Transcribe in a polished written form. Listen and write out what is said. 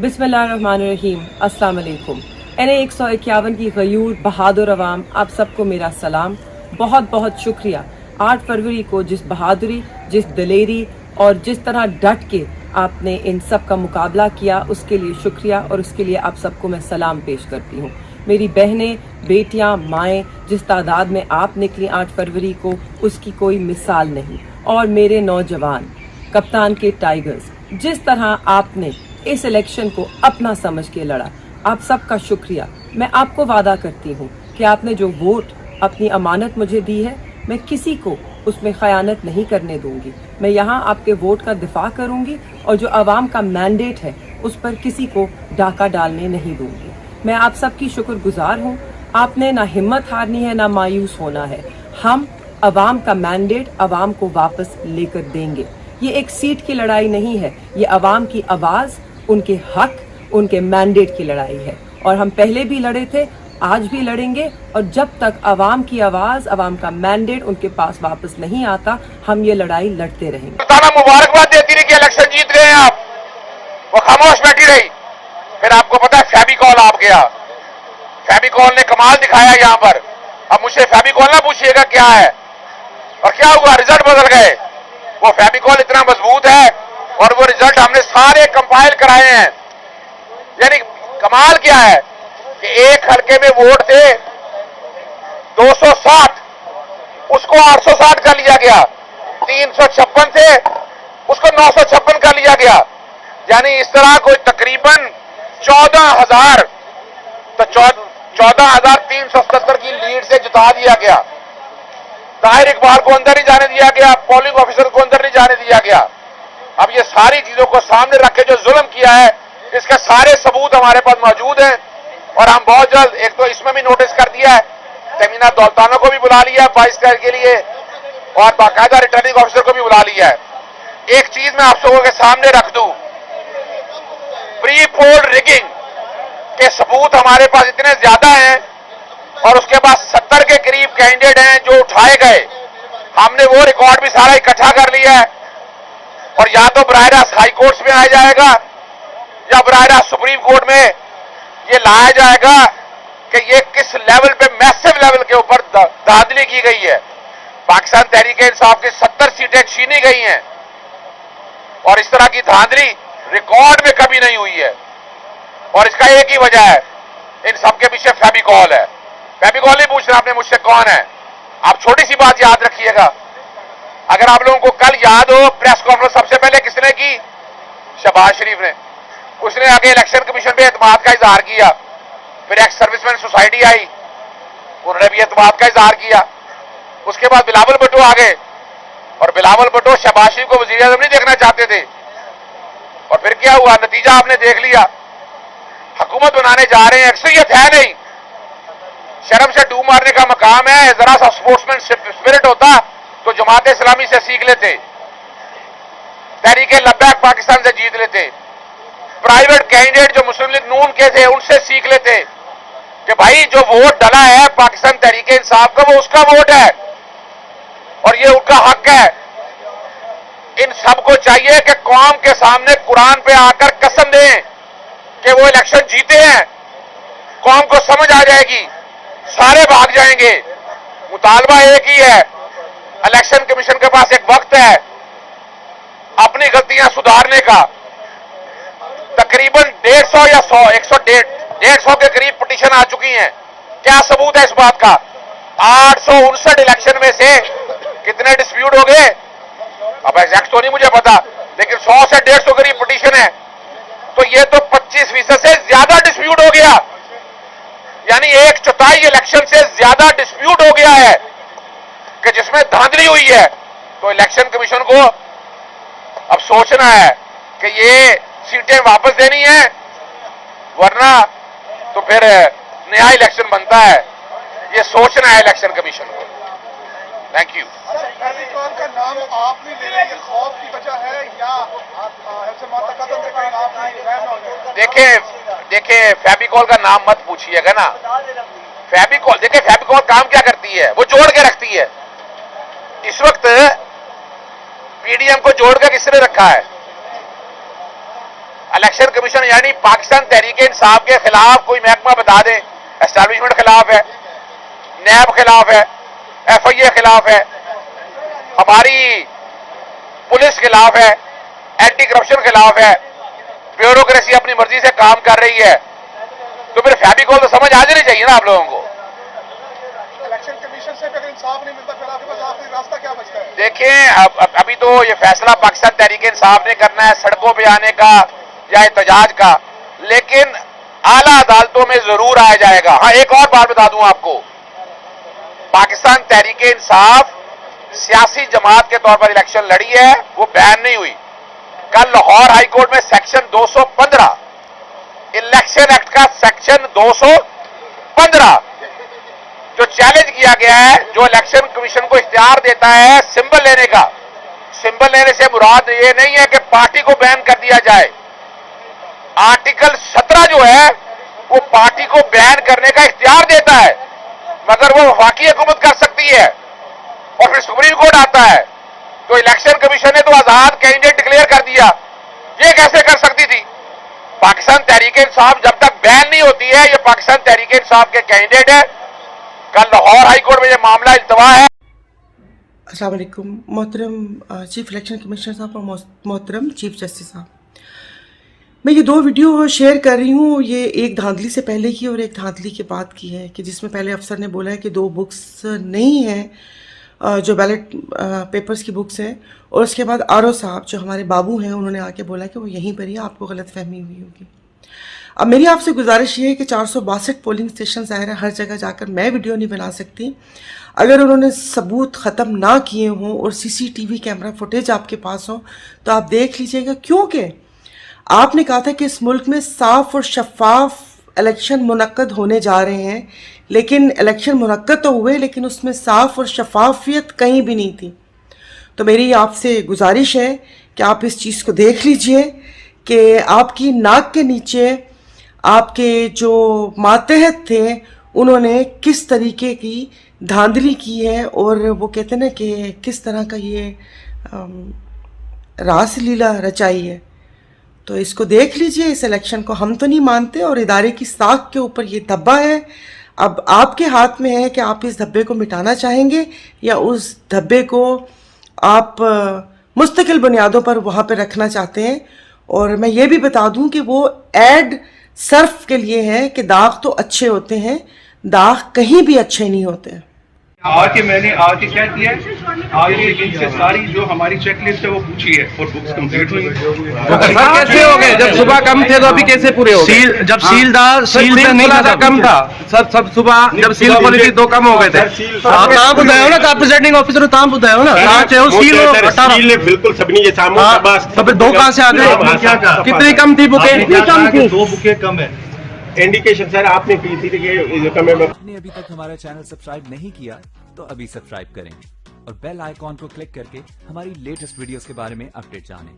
बिस्मिल्लाहिर्रहमानिर्रहीम, अस्सलाम वालेकुम। NA 151 की गयूर बहादुर अवाम, आप सबको मेरा सलाम। बहुत बहुत शुक्रिया 8 फरवरी को जिस बहादुरी, जिस दलेरी और जिस तरह डट के आपने इन सब का मुकाबला किया, उसके लिए शुक्रिया और उसके लिए आप सबको मैं सलाम पेश करती हूँ। मेरी बहनें, बेटियाँ, माएँ, जिस तादाद में आप निकली 8 फरवरी को, उसकी कोई मिसाल नहीं। और मेरे नौजवान कप्तान के टाइगर्स, जिस तरह आपने इस इलेक्शन को अपना समझ के लड़ा, आप सबका शुक्रिया। मैं आपको वादा करती हूँ कि आपने जो वोट अपनी अमानत मुझे दी है, मैं किसी को उसमें खयानत नहीं करने दूंगी। मैं यहाँ आपके वोट का दिफा करूँगी और जो आवाम का मैंडेट है उस पर किसी को डाका डालने नहीं दूंगी। मैं आप सबकी शुक्रगुजार हूँ। आपने ना हिम्मत हारनी है, ना मायूस होना है। हम आवाम का मैंडेट आवाम को वापस लेकर देंगे। ये एक सीट की लड़ाई नहीं है, ये आवाम की आवाज़, उनके हक, उनके मैंडेट की लड़ाई है। और हम पहले भी लड़े थे, आज भी लड़ेंगे। और जब तक आवाम की आवाज़, आवाम का मैंडेट उनके पास वापस नहीं आता, हम ये लड़ाई लड़ते रहेंगे। मुबारकबाद देती रही कि इलेक्शन जीत गए आप, वो खामोश बैठी रही। फिर आपको पता है फेविकॉल आप गया, फेविकॉल ने कमाल दिखाया यहाँ पर। अब मुझसे फेविकॉल ना पूछिएगा क्या है और क्या हुआ, रिजल्ट बदल गए। वो फेविकॉल इतना मजबूत है और वो रिजल्ट हमने सारे कंपाइल कराए हैं। यानी कमाल क्या है कि एक हल्के में वोट थे 260, उसको 860 कर लिया गया। 356 थे, उसको 956 कर लिया गया। यानी इस तरह कोई तकरीबन 14,000 तो 14,377 की लीड से जिता दिया गया। ताहिर इकबाल को अंदर नहीं जाने दिया गया, पोलिंग ऑफिसर को अंदर नहीं जाने दिया गया। अब ये सारी चीजों को सामने रख के जो जुल्म किया है, इसके सारे सबूत हमारे पास मौजूद हैं। और हम बहुत जल्द, एक तो इसमें भी नोटिस कर दिया है, तमीना दौलताना को भी बुला लिया 22 तारीख के लिए और बाकायदा रिटर्निंग ऑफिसर को भी बुला लिया है। एक चीज मैं आप सबों के सामने रख दूं, प्री पोल रिगिंग के सबूत हमारे पास इतने ज्यादा हैं और उसके बाद 70 के करीब कैंडिडेट हैं जो उठाए गए। हमने वो रिकॉर्ड भी सारा इकट्ठा कर लिया है और या तो बराह रास्त हाई कोर्ट में आया जाएगा या बराह रास्त सुप्रीम कोर्ट में ये लाया जाएगा कि ये किस लेवल पे, मैसिव लेवल के ऊपर धांधली की गई है। पाकिस्तान तहरीक इंसाफ की 70 सीटें छीनी गई हैं और इस तरह की धांधली रिकॉर्ड में कभी नहीं हुई है। और इसका एक ही वजह है, इन सबके पीछे फेविकॉल है। फेविकॉल नहीं पूछना आपने मुझसे कौन है। आप छोटी सी बात याद रखिएगा, अगर आप लोगों को कल याद हो, प्रेस कॉन्फ्रेंस सबसे पहले किसने की? शहबाज शरीफ ने। उसने आगे इलेक्शन कमीशन पे एतमाद का इजहार किया। फिर एक्स सर्विसमैन सोसाइटी आई, उन्होंने भी एतमाद का इजहार किया। उसके बाद बिलावल भुट्टो आ गए और बिलावल भुट्टो शहबाज शरीफ को वजीर आज़म नहीं देखना चाहते थे। और फिर क्या हुआ, नतीजा आपने देख लिया। हुकूमत बनाने जा रहे हैं, अक्सरियत है नहीं, शर्म से डूब मारने का मकाम है। जरा सा स्पोर्ट्समैन स्पिरिट होता तो जमात इस्लामी से सीख लेते, तहरीक लब्बैक पाकिस्तान से जीत लेते, प्राइवेट कैंडिडेट जो मुस्लिम लीग नून के थे उनसे सीख लेते कि भाई जो वोट डला है पाकिस्तान तहरीक इंसाफ का, वो उसका वोट है और ये उनका हक है। इन सबको चाहिए कि कौम के सामने कुरान पे आकर कसम दें कि वो इलेक्शन जीते हैं। कौम को समझ आ जाएगी, सारे भाग जाएंगे। मुतालबा एक ही है, इलेक्शन कमीशन के पास एक वक्त है अपनी गलतियां सुधारने का। तकरीबन 150 या 100 के करीब पिटीशन आ चुकी हैं। क्या सबूत है इस बात का? 859 इलेक्शन में से कितने डिस्प्यूट हो गए? अब एग्जैक्ट तो नहीं मुझे पता, लेकिन 100 से 150 करीब पिटीशन है, तो ये तो 25% से ज्यादा डिस्प्यूट हो गया। यानी 1/4 इलेक्शन से ज्यादा डिस्प्यूट हो गया है कि जिसमें धांधली हुई है। तो इलेक्शन कमीशन को अब सोचना है कि ये सीटें वापस देनी है, वरना तो फिर नया इलेक्शन बनता है। ये सोचना है इलेक्शन कमीशन को। Thank you. फेविकॉल का नाम आप नहीं ले रहे, खौफ की वजह है या देखिए फेविकॉल का नाम मत पूछिएगा ना। फेविकॉल, देखिए फेविकॉल काम क्या करती है, वो जोड़ के रखती है। इस वक्त पीडीएम को जोड़ के किसने रखा है? इलेक्शन कमीशन यानी पाकिस्तान तहरीक इंसाफ के खिलाफ कोई महकमा बता दे, एस्टैब्लिशमेंट खिलाफ है, नैब खिलाफ है, FIA खिलाफ है, हमारी पुलिस खिलाफ है, एंटी करप्शन खिलाफ है, ब्यूरोक्रेसी अपनी मर्जी से काम कर रही है, तो फिर फेविकोल तो समझ आ जानी चाहिए ना आप लोगों को। इलेक्शन कमीशन से अगर इंसाफ नहीं मिलता फिर आपके पास आखिरी रास्ता क्या बचता है? देखें, अभी तो ये फैसला पाकिस्तान तहरीक इंसाफ ने करना है सड़कों पे आने का या एहतजाज का, लेकिन आला अदालतों में जरूर आया जाएगा। हाँ, एक और बात बता दूं आपको, पाकिस्तान तहरीक इंसाफ सियासी जमात के तौर पर इलेक्शन लड़ी है, वो बैन नहीं हुई। कल लाहौर हाईकोर्ट में सेक्शन 215 इलेक्शन एक्ट का सेक्शन 215 जो चैलेंज किया गया है, जो इलेक्शन कमीशन को इख्तियार देता है सिंबल लेने का। सिंबल लेने से मुराद ये नहीं है कि पार्टी को बैन कर दिया जाए। आर्टिकल 17 जो है वो पार्टी को बैन करने का इख्तियार देता है, मगर वो वफाकी हुकूमत कर सकती है और फिर सुप्रीम कोर्ट आता है। तो इलेक्शन कमीशन ने तो आजाद कैंडिडेट डिक्लेयर कर दिया, ये कैसे कर सकती थी? पाकिस्तान तहरीक इंसाफ जब तक बैन नहीं होती है, ये पाकिस्तान तहरीक इंसाफ के कैंडिडेट है। कल लाहौर हाईकोर्ट में ये मामला इल्तवा है। अस्सलाम वालेकुम मोहतरम चीफ इलेक्शन कमिश्नर साहब और मोहतरम चीफ जस्टिस साहब, मैं ये दो वीडियो शेयर कर रही हूँ। ये एक धांधली से पहले की और एक धांधली के बाद की है, कि जिसमें पहले अफसर ने बोला है कि दो बुक्स नहीं हैं जो बैलेट पेपर्स की बुक्स हैं, और उसके बाद आरओ साहब जो हमारे बाबू हैं उन्होंने आके बोला कि वो यहीं पर ही, आपको गलतफहमी हुई होगी। अब मेरी आपसे गुजारिश ये है कि 462 पोलिंग स्टेशन ज़ाहिर है हर जगह जाकर मैं वीडियो नहीं बना सकती। अगर उन्होंने सबूत ख़त्म ना किए हों और CCTV कैमरा फुटेज आपके पास हो तो आप देख लीजिएगा, क्योंकि आपने कहा था कि इस मुल्क में साफ और शफाफ इलेक्शन मुनक्कद होने जा रहे हैं, लेकिन इलेक्शन मुनक्कद तो हुए लेकिन उसमें साफ और शफाफियत कहीं भी नहीं थी। तो मेरी आपसे गुजारिश है कि आप इस चीज़ को देख लीजिए कि आपकी नाक के नीचे आपके जो मातहत थे उन्होंने किस तरीके की धांधली की है, और वो कहते हैं ना कि किस तरह का ये रासलीला रचाई है। तो इसको देख लीजिए, इस इलेक्शन को हम तो नहीं मानते और इदारे की साख के ऊपर ये धब्बा है। अब आपके हाथ में है कि आप इस धब्बे को मिटाना चाहेंगे या उस धब्बे को आप मुस्तकिल बुनियादों पर वहाँ पर रखना चाहते हैं। और मैं ये भी बता दूं कि वो ऐड सर्फ के लिए है कि दाग तो अच्छे होते हैं, दाग कहीं भी अच्छे नहीं होते। आके मैंने आके क्या किया है, आगे इनसे सारी जो हमारी चेकलिस्ट है वो पूछी है और बुक्स कंप्लीट हुई। कैसे हो गए? जब सुबह कम थे तो अभी कैसे पूरे हो गए? जब सील नहीं था, कम था सब सुबह जब सील पॉलिसी दो कम हो गए थे। तव्हां ॿुधायो न, तव्हां प्रेसिडिंग ऑफिसर तव्हां ॿुधायो न, तव्हां चयो सील 18 बिल्कुल सबनी के सामने सब दो कहां से आ गए? कितनी कम थी बुकें? कितनी कम थी? 2 बुकें कम है। इंडिकेशन सर आपने की थी कि कम है। आपने अभी तक हमारा चैनल सब्सक्राइब नहीं किया तो अभी सब्सक्राइब करें और बेल आइकॉन को क्लिक करके हमारी लेटेस्ट वीडियोस के बारे में अपडेट जानें।